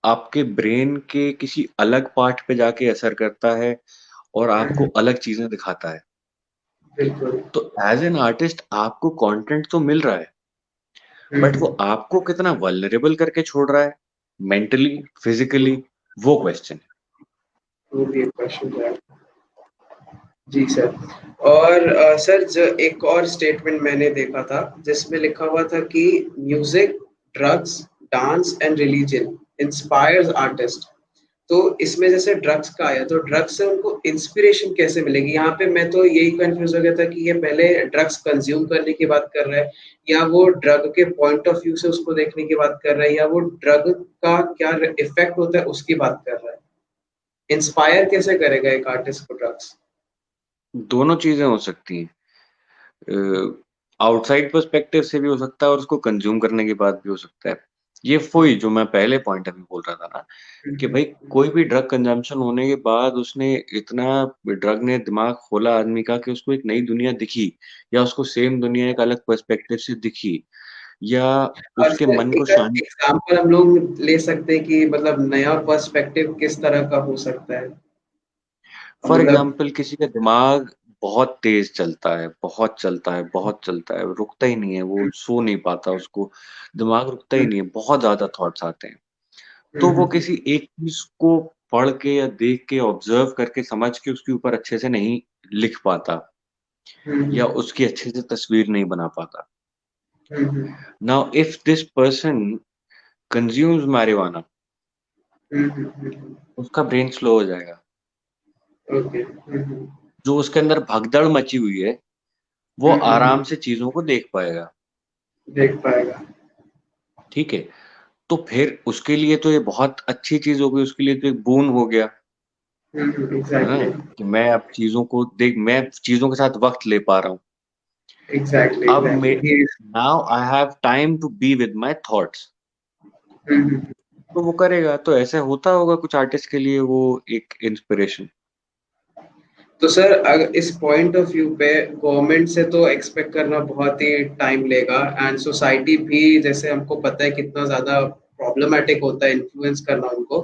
आपके ब्रेन के किसी अलग पार्ट पे जाके असर करता है और आपको अलग चीजें दिखाता है। बिल्कुल। तो एज एन आर्टिस्ट आपको कंटेंट तो मिल रहा है, बट वो हम्म। आपको कितना वल्नरेबल करके छोड़ रहा है, मेंटली, फिजिकली, वो क्वेश्चन है। वो भी एक क्वेश्चन है। जी सर। और सर जो एक और स्टेटमेंट मैंने देखा था जिसमें लिखा हुआ था कि music, drugs, dance and religion inspires artist. तो इसमें जैसे ड्रग्स का आया तो ड्रग्स से उनको इंस्पिरेशन कैसे मिलेगी? यहाँ पे मैं तो यही कंफ्यूज हो गया था कि ये पहले ड्रग्स कंज्यूम करने की बात कर रहा है या वो ड्रग के पॉइंट ऑफ व्यू से उसको देखने की बात कर रहा है या वो ड्रग का क्या इफेक्ट होता है उसकी बात कर रहा है। इंस्पायर कैसे करेगा एक आर्टिस्ट को ड्रग्स? दोनों चीजें हो सकती हैं। आउटसाइड पर्सपेक्टिव से भी हो सकता है और उसको कंज्यूम करने के बाद भी हो सकता है। ये वही जो मैं पहले पॉइंट अभी बोल रहा था ना, कि भाई कोई भी ड्रग कंजम्पशन होने के बाद उसने इतना, ड्रग ने दिमाग खोला आदमी का कि उसको एक नई दुनिया दिखी, या उसको सेम दुनिया एक अलग पर्सपेक्टिव से दिखी, या और उसके सर मन को एक शांत। एग्जांपल हम लोग ले सकते हैं कि मतलब नया पर्सपेक्टिव किस तरह का हो सकता है? फॉर मतलब। एग्जाम्पल, किसी का दिमाग बहुत तेज चलता है, बहुत चलता है, बहुत चलता है, रुकता ही नहीं है, वो सो नहीं पाता, उसको दिमाग रुकता ही हम्म। नहीं है, बहुत ज्यादा थॉट्स आते हैं। तो वो हम्म। किसी एक चीज को पढ़ के या देख के ऑब्जर्व करके समझ के उसके ऊपर अच्छे से नहीं लिख पाता, या हम्म। उसकी अच्छे से तस्वीर नहीं बना पाता। Hmm. Now if this person consumes marijuana, hmm. उसका ब्रेन स्लो हो जाएगा। ओके। जो उसके अंदर भगदड़ मची हुई है, वो आराम से चीजों को देख पाएगा। देख पाएगा। ठीक है, तो फिर उसके लिए तो ये बहुत अच्छी चीज हो गई, उसके लिए तो एक बून हो गया, है ना, एग्जैक्टली। कि मैं अब चीजों को देख, मैं चीजों के साथ वक्त ले पा रहा हूँ। Exactly, अब exactly. मैं now I have time to be with my thoughts, hmm. तो वो करेगा। तो ऐसे होता होगा कुछ आर्टिस्ट के लिए वो एक इंस्पिरेशन। तो सर अगर इस पॉइंट ऑफ व्यू पे गवर्नमेंट से तो एक्सपेक्ट करना बहुत ही टाइम लेगा, एंड सोसाइटी भी जैसे हमको पता है कितना ज्यादा प्रॉब्लमेटिक होता है इन्फ्लुएंस करना उनको।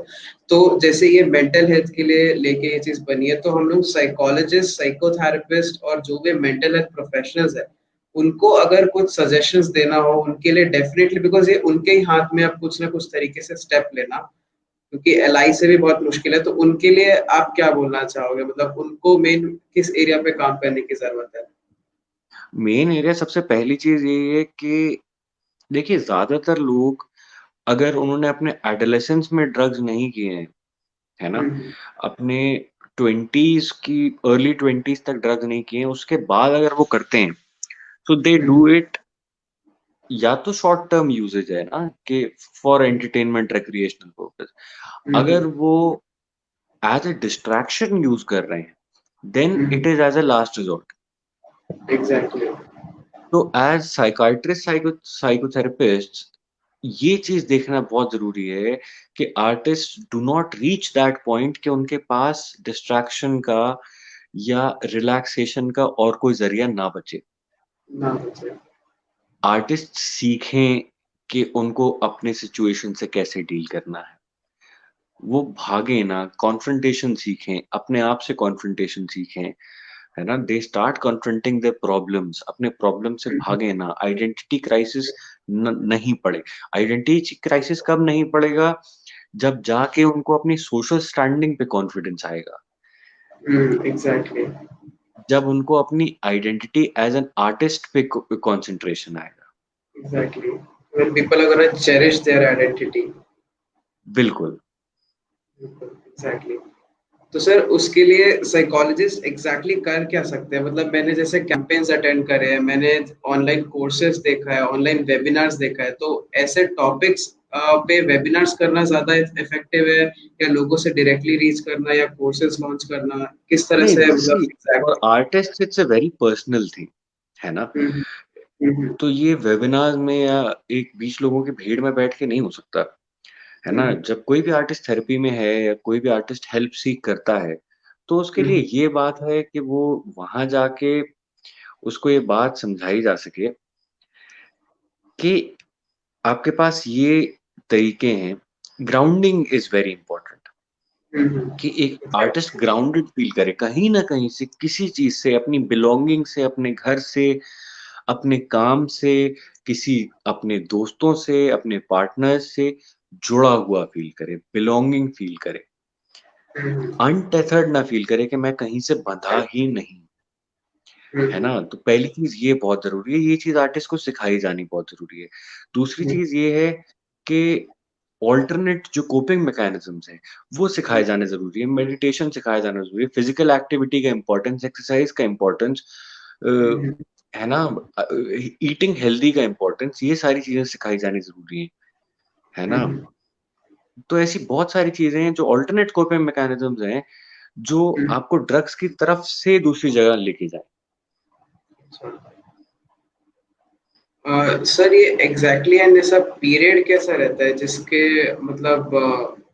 तो जैसे ये मेंटल हेल्थ के लिए लेके ये चीज बनी है, तो हम लोग साइकोलॉजिस्ट, साइकोथेरेपिस्ट और जो भी मेंटल हेल्थ प्रोफेशनल्स है, उनको अगर कुछ सजेशंस देना हो उनके लिए डेफिनेटली, बिकॉज ये उनके ही हाथ में अब कुछ ना कुछ तरीके से स्टेप लेना, क्योंकि एलआई से भी बहुत मुश्किल है। तो उनके लिए आप क्या बोलना चाहोगे, मतलब उनको मेन किस एरिया पे काम करने की जरूरत है? मेन एरिया सबसे पहली चीज यही है कि देखिए ज्यादातर लोग, अगर उन्होंने अपने एडोलेसेंस में ड्रग्स नहीं किए हैं, है ना, हम्म। अपने ट्वेंटीज की अर्ली ट्वेंटीज तक ड्रग्स नहीं किए हैं, उसके बाद अगर वो करते हैं तो दे हम्म। डू इट, या तो शॉर्ट टर्म यूजेज है ना, कि फॉर एंटरटेनमेंट रिक्रिएशनल पर्पस। अगर हम्म। वो एज अ डिस्ट्रैक्शन यूज कर रहे हैं, then it is as a last resort. Exactly. तो एज साइकाइट्रिस्ट, साइकोथेरेपिस्ट, ये चीज देखना बहुत जरूरी है कि artist do not reach that point कि उनके पास डिस्ट्रैक्शन का या रिलैक्सेशन का और कोई जरिया ना बचे। ना बचे। आर्टिस्ट सीखें कि उनको अपने सिचुएशन से कैसे डील करना है। वो भागे ना, कॉन्फ्रंटेशन सीखें, अपने आप से कॉन्फ्रंटेशन सीखें, है ना। दे स्टार्ट कॉन्फ्रंटिंग देयर प्रॉब्लम्स, अपने प्रॉब्लम से हम्म। भागे ना। आइडेंटिटी क्राइसिस नहीं पड़े। आइडेंटिटी क्राइसिस कब नहीं पड़ेगा? जब जाके उनको अपनी सोशल स्टैंडिंग पे कॉन्फिडेंस आएगा, एग्जैक्टली। जब उनको अपनी आइडेंटिटी एज एन आर्टिस्ट पे कंसंट्रेशन आएगा। Exactly, when people are gonna cherish their identity. बिल्कुल। एग्जैक्टली। तो सर उसके लिए साइकोलॉजिस्ट एग्जैक्टली कर क्या सकते हैं? मतलब मैंने जैसे कैंपेन्स अटेंड करे हैं, मैंने ऑनलाइन कोर्सेज देखा है, ऑनलाइन वेबिनार्स देखा है, तो ऐसे टॉपिक्स पे वेबिनार्स करना ज्यादा इफेक्टिव है या लोगों से डायरेक्टली रीच करना या कोर्सेज लॉन्च करना, किस तरह नहीं, से मतलब सी, for exactly? Artist it's a very personal thing, है ना। हम्म। हम्म। तो ये वेबिनार में या एक 20 लोगों की भीड़ में बैठ के नहीं हो सकता, है ना। हम्म। जब कोई भी आर्टिस्ट थेरेपी में है या कोई भी आर्टिस्ट हेल्प सीक करता है, तो उसके लिए हम्म। ये बात है कि वो वहां जाके उसको ये बात समझाई जा सके कि आपके पास ये तरीके हैं। ग्राउंडिंग इज वेरी इंपॉर्टेंट, कि एक आर्टिस्ट एग्जैक्टली। ग्राउंडेड फील करे कहीं ना कहीं से, किसी चीज से, अपनी बिलोंगिंग से, अपने घर से, अपने काम से, किसी अपने दोस्तों से, अपने पार्टनर से जुड़ा हुआ फील करे, बिलोंगिंग फील करे, अनटेथर्ड ना फील करे कि मैं कहीं से बंधा ही नहीं, है ना। तो पहली चीज ये बहुत जरूरी है, ये चीज आर्टिस्ट को सिखाई जानी बहुत जरूरी है। दूसरी चीज ये है कि ऑल्टरनेट जो कोपिंग मैकेनिज्म्स हैं वो सिखाए जाने जरूरी है। मेडिटेशन सिखाया जाना जरूरी है, फिजिकल एक्टिविटी का इम्पोर्टेंस, एक्सरसाइज का इम्पोर्टेंस, है ना, ईटिंग हेल्दी का इम्पोर्टेंस, ये सारी चीजें सिखाई जानी जरूरी है ना। तो ऐसी बहुत सारी चीजें हैं जो ऑल्टरनेट कोपिंग मैकेनिज्म्स हैं, जो आपको ड्रग्स की तरफ से दूसरी जगह लेके जाए। सर ये एग्जैक्टली एंड ऐसा पीरियड कैसा रहता है जिसके मतलब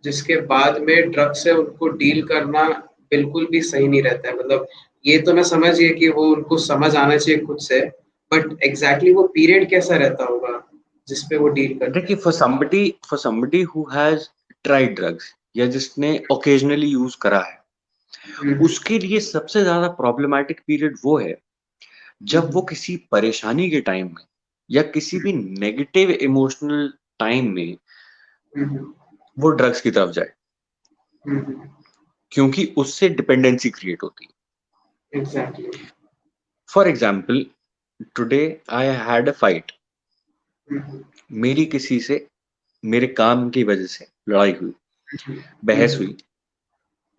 जिसके बाद में ड्रग से उनको डील करना बिल्कुल भी सही नहीं रहता है? मतलब ये तो मैं समझ गया कि वो उनको समझ आना चाहिए खुद से, बट एग्जैक्टली वो पीरियड कैसा रहता होगा जिसपे वो डील करते देखिए, हैं? For somebody who has tried drugs, या जिसने ओकेजनली यूज करा है, हम्म। उसके लिए सबसे ज्यादा प्रॉब्लमैटिक पीरियड वो है जब वो हम्म। किसी परेशानी के टाइम में या किसी भी नेगेटिव इमोशनल टाइम में हम्म। वो ड्रग्स की तरफ जाए, हम्म। क्योंकि उससे डिपेंडेंसी क्रिएट होती है। Exactly. For example, today I had a fight, hmm. मेरी किसी से मेरे काम की वजह से लड़ाई हुई, बहस हम्म। हुई,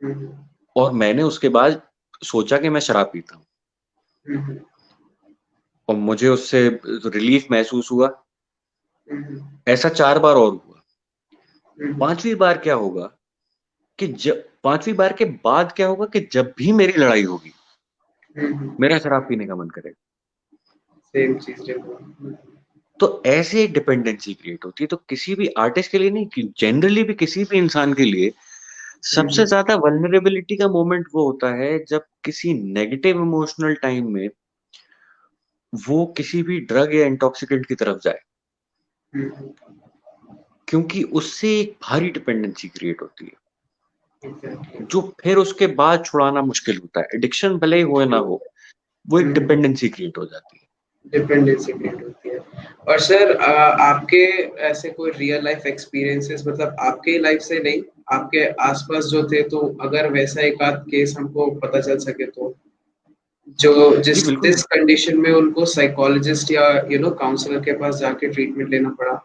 हम्म। और मैंने उसके बाद सोचा कि मैं शराब पीता हूँ, हम्म। और मुझे उससे रिलीफ महसूस हुआ। हम्म। ऐसा 4 बार और हुआ। हम्म। 5वीं बार क्या होगा कि जब 5वीं बार के बाद क्या होगा कि जब भी मेरी लड़ाई होगी, हम्म। मेरा शराब पीने का मन करेगा। सेम चीज देखो। तो ऐसे एक डिपेंडेंसी क्रिएट होती है। तो किसी भी आर्टिस्ट के लिए नहीं, कि जनरली भी किसी भी इंसान के लिए सबसे ज्यादा वल्नरेबिलिटी का मोमेंट वो होता है जब किसी नेगेटिव इमोशनल टाइम में वो किसी भी ड्रग या इंटॉक्सिकेंट की तरफ जाए, क्योंकि उससे एक भारी डिपेंडेंसी क्रिएट होती है जो फिर उसके बाद छुड़ाना मुश्किल होता है। एडिक्शन भले ही हो ना हो, वो एक डिपेंडेंसी क्रिएट हो जाती है। डिपेंडेंसी क्रिएट होती है। और सर आपके ऐसे कोई रियल लाइफ एक्सपीरियंसेस, मतलब आपके लाइफ से नहीं, आपके आसपास जो थे, तो अगर वैसा एक आध केस हमको पता चल सके तो, जो जी बिल्कुल। जिस कंडीशन में उनको साइकोलॉजिस्ट या काउंसलर के पास जाके ट्रीटमेंट लेना पड़ा।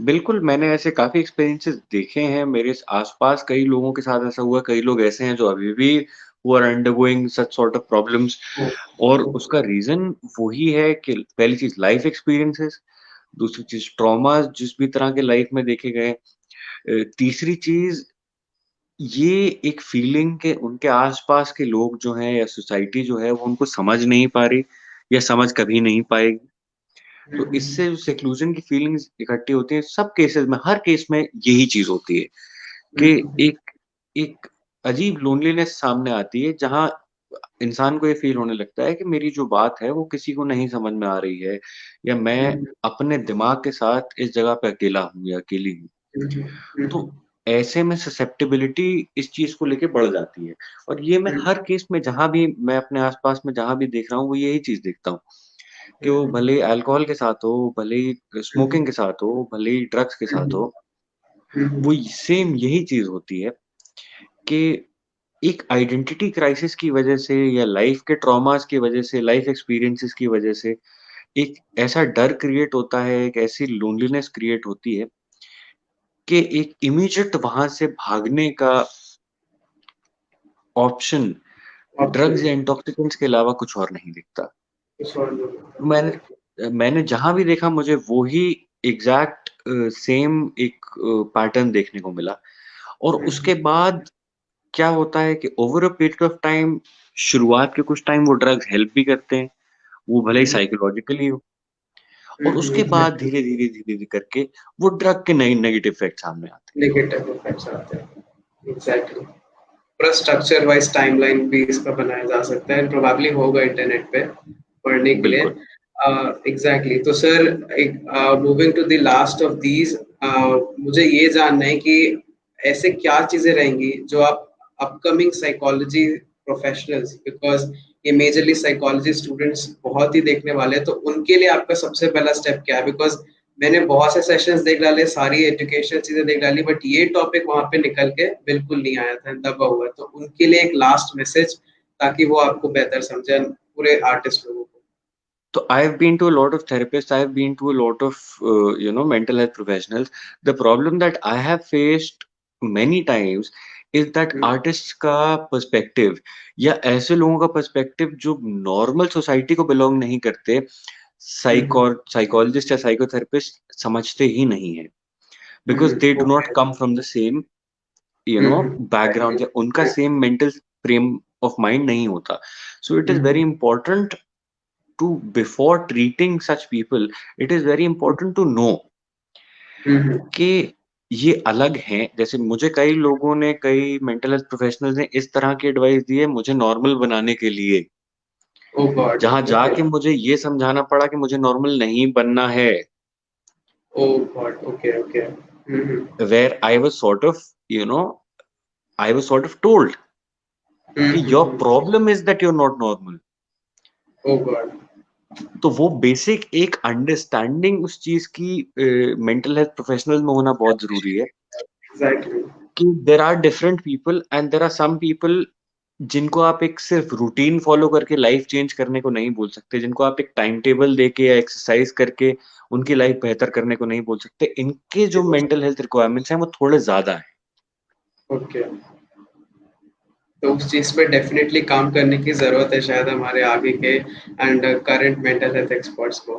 बिल्कुल, मैंने ऐसे काफ़ी एक्सपीरियंसेस देखे हैं, मेरे आस-पास कई लोगों के साथ ऐसा हुआ, कई लोग ऐसे हैं जो अभी भी who are undergoing such sort of problems. ओ, और ओ, उसका रीज़न वही है कि पहली चीज़ लाइफ़ एक्सपीरियंसेस, दूसरी चीज़ ट्रॉमास जिस भी तरह के लाइफ़ में देखे गए। तीसरी चीज़ ये एक फीलिंग कि उनके आस-पास के लोग जो हैं या सोसाइटी जो है वो उनको समझ नहीं पा रही या समझ कभी नहीं पाएगी। तो इससे जो सेक्लूजन की फीलिंग्स इकट्ठी होती हैं, सब केसेस में, हर केस में यही चीज़ होती है कि एक एक अजीब लोनलीनेस सामने आती है, जहाँ इंसान को ये फ़ील होने लगता है कि मेरी जो बात है वो किसी को नहीं समझ में आ रही है, या मैं अपने दिमाग के साथ इस जगह पे अकेला हूँ या अकेली हूँ। तो ऐसे में ससेप्टिबिलिटी इस चीज़ को लेके बढ़ जाती है। और ये मैं हर केस में जहाँ भी मैं अपने आस-पास में जहाँ भी देख रहा हूँ, वो यही चीज़ देखता हूँ। कि वो भले ही अल्कोहल के साथ हो, भले ही स्मोकिंग के साथ हो, भले ही ड्रग्स के साथ हो, वो सेम यही चीज़ होती है कि एक आइडेंटिटी क्राइसिस की वजह से या लाइफ के ट्रॉमास की वजह से, लाइफ एक्सपीरियंसेस की वजह से एक ऐसा डर क्रिएट होता है, एक ऐसी लोनलीनेस क्रिएट होती है कि एक इमीडिएट वहाँ से भागने का ऑप्शन ड्रग्स या इंटॉक्सिकेंट्स के अलावा कुछ और नहीं दिखता। मैंने जहाँ भी देखा मुझे वो ही एग्ज़ैक्ट सेम एक पैटर्न देखने को मिला। और उसके बाद क्या होता है कि over a period of time शुरुआत के कुछ टाइम वो ड्रग्स हेल्प भी करते हैं, वो भले ही साइकोलॉजिकली हो, और उसके बाद धीरे-धीरे, धीरे-धीरे करके वो ड्रग के नए नेगेटिव इफ़ेक्ट सामने आते हैं। नेगेटिव इफेक्ट्स आते हैं। एग्जैक्टली। पूरा स्ट्रक्चर वाइज टाइमलाइन भी इसका बनाया जा सकता है, प्रोबेबली होगा इंटरनेट पे पढ़ने के लिए। बिल्कुल। एग्जैक्टली। तो सर, एक moving to the last of these, मुझे ये जानना है कि ऐसे क्या चीजें रहेंगी जो आप अपकमिंग साइकोलॉजी प्रोफेशनल्स, बिकॉज ये मेजरली साइकोलॉजी स्टूडेंट्स बहुत ही देखने वाले हैं, तो उनके लिए आपका सबसे पहला स्टेप क्या है? बिकॉज मैंने बहुत से सेशंस देख डाले, सारी एजुकेशनल चीजें देख डाली, बट ये टॉपिक वहां पे निकल के बिल्कुल नहीं आया था, दबा हुआ है। तो उनके लिए एक लास्ट मैसेज, ताकि वो आपको बेहतर समझे, पूरे आर्टिस्ट लोगों को। So I've been to a lot of therapists. I've been to a lot of mental health professionals. The problem that I have faced many times is that artists का perspective या ऐसे लोगों का perspective जो normal society को belong नहीं करते, psychologist या psychotherapist समझते ही नहीं है, because they do not okay. come from the same background, या उनका same mental frame of mind नहीं होता. So it is very important to, before treating such people, it is very important to know कि ये अलग हैं। जैसे मुझे कई लोगों ने, कई मेंटल हेल्थ प्रोफेशनल्स ने इस तरह की एडवाइस दी है मुझे नॉर्मल बनाने के लिए, ओ गॉड। जहाँ ओके। जाके मुझे ये समझाना पड़ा कि मुझे नॉर्मल नहीं बनना है। Oh god. Okay okay. Where I was sort of, you know, I was sort of told कि your problem is that you're not normal. Oh God. तो वो बेसिक एक अंडरस्टैंडिंग उस चीज की मेंटल हेल्थ प्रोफेशनल में होना बहुत जरूरी है एग्जैक्टली। कि there are different people and there are some people जिनको आप एक सिर्फ रूटीन फॉलो करके लाइफ चेंज करने को नहीं बोल सकते, जिनको आप एक टाइम टेबल देके या एक्सरसाइज करके उनकी लाइफ बेहतर करने को नहीं बोल सकते। इनके जो मेंटल हेल्थ रिक्वायरमेंट्स हैं वो थोड़े ज्यादा हैं। ओके। तो उस चीज पे डेफिनेटली काम करने की जरूरत है शायद हमारे आगे के and current mental health experts को।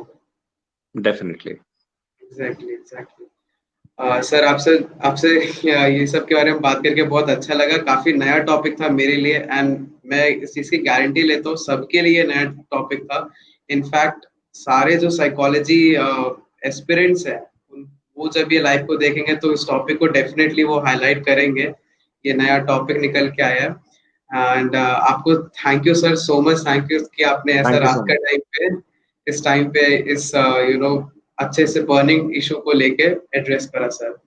डेफिनेटली। Exactly exactly. सर, आपसे आपसे ये सब के बारे में बात करके बहुत अच्छा लगा। काफी नया टॉपिक था मेरे लिए, एंड मैं इस चीज की गारंटी लेता हूँ सबके लिए नया टॉपिक था, इनफैक्ट सारे जो साइकोलॉजी एस्पिरेंट्स है वो जब ये लाइव को देखेंगे तो इस टॉपिक को डेफिनेटली वो हाईलाइट करेंगे। ये नया टॉपिक निकल के आया है। एंड आपको thank you sir, so much thank you कि आपने ऐसा थैंक यू रात सो का मच। टाइम पे इस अच्छे से बर्निंग इशू को लेके एड्रेस करा sir.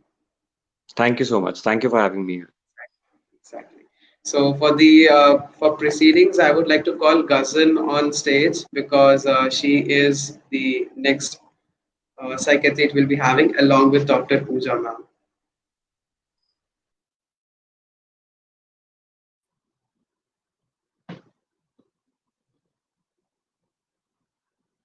Thank you so much. Thank you for having me. Exactly. So for proceedings, I would like to call Ghazan on stage because she is the next psychiatrist we'll be having along with Dr. Pooja ma'am.